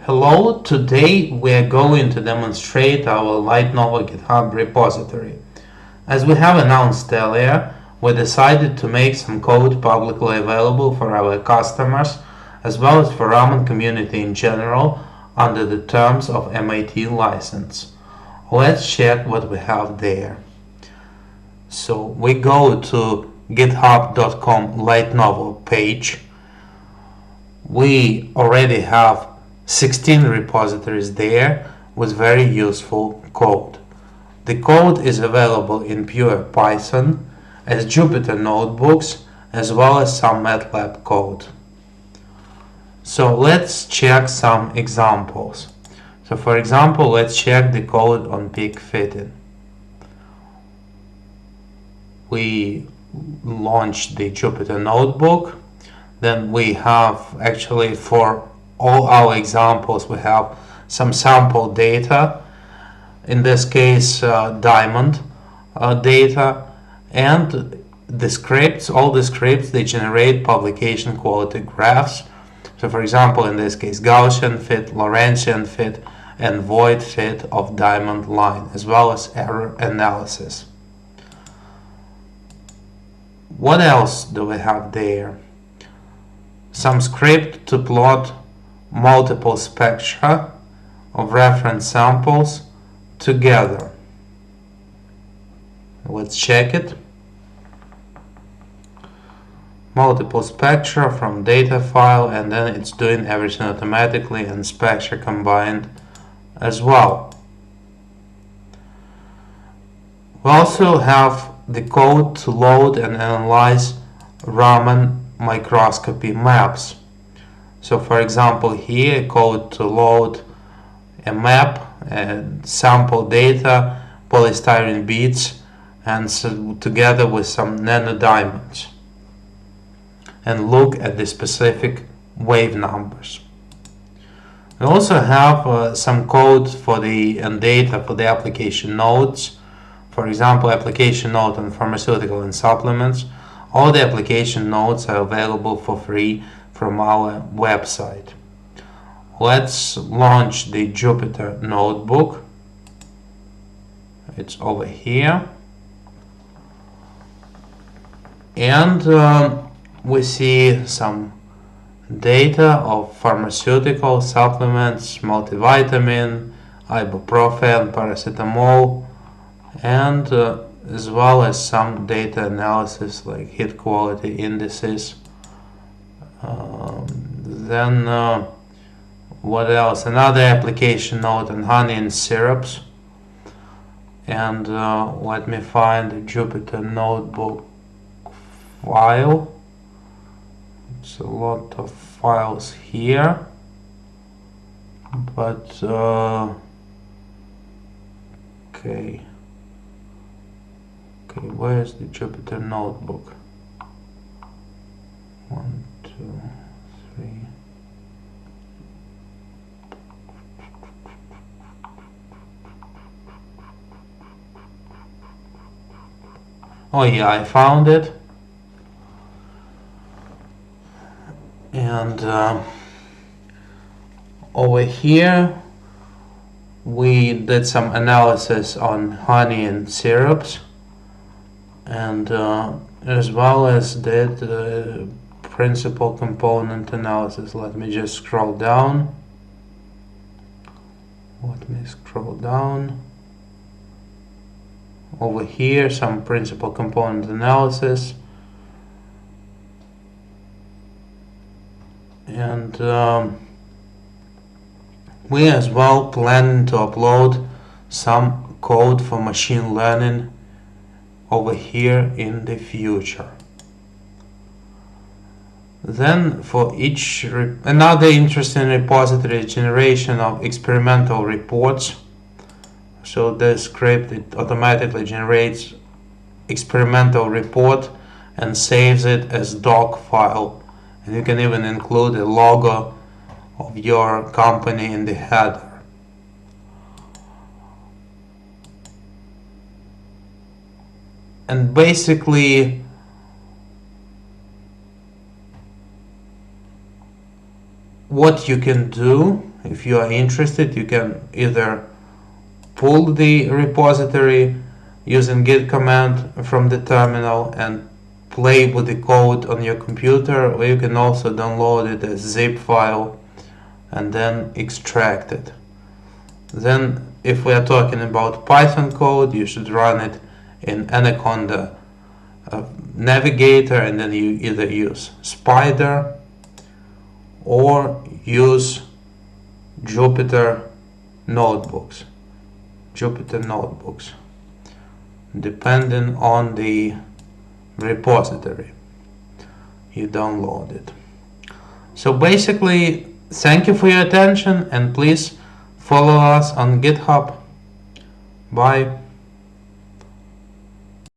Hello, today we are going to demonstrate our Lightnovo GitHub repository. As we have announced earlier, we decided to make some code publicly available for our customers as well as for Raman community in general under the terms of MAT license. Let's check what we have there. So we go to github.com Lightnovo page. We already have 16 repositories there with very useful code. The code is available in pure Python as Jupyter notebooks as well as some MATLAB code. So let's check some examples. So for example, let's check the code on pig fitting. We launch the Jupyter notebook. Then we have actually for all our examples we have some sample data, in this case diamond data, and the scripts, all the scripts, they generate publication quality graphs. So for example, in this case Gaussian fit, Lorentzian fit, and void fit of diamond line, as well as error analysis. What else do we have there? Some script to plot multiple spectra of reference samples together. Let's check it. Multiple spectra from data file, and then it's doing everything automatically, and spectra combined as well. We also have the code to load and analyze Raman Microscopy maps. So for example, here code to load a map and sample data, polystyrene beads, and so together with some nanodiamonds, and look at the specific wave numbers. We also have some code for the and data for the application nodes. For example, application node on pharmaceutical and supplements. All the application nodes are available for free from our website. Let's launch the Jupyter notebook. It's over here. And we see some data of pharmaceutical supplements, multivitamin, ibuprofen, paracetamol, and as well as some data analysis like heat quality indices. Then what else? Another application node on honey and syrups. And let me find the Jupyter notebook file. It's a lot of files here, but okay, where's the Jupyter notebook? 1, 2, 3. Oh yeah, I found it. And over here we did some analysis on honey and syrups, and as well as did principal component analysis. Let me just scroll down. Over here, some principal component analysis. And we as well plan to upload some code for machine learning over here in the future. Then for each another interesting repository is generation of experimental reports. So the script, it automatically generates experimental report and saves it as doc file, and you can even include a logo of your company in the header. And basically what you can do if you are interested, you can either pull the repository using git command from the terminal and play with the code on your computer, or you can also download it as zip file and then extract it. Then if we are talking about Python code, you should run it in Anaconda Navigator, and then you either use Spider or use Jupyter notebooks, depending on the repository you download it. So basically, thank you for your attention, and please follow us on GitHub. Bye.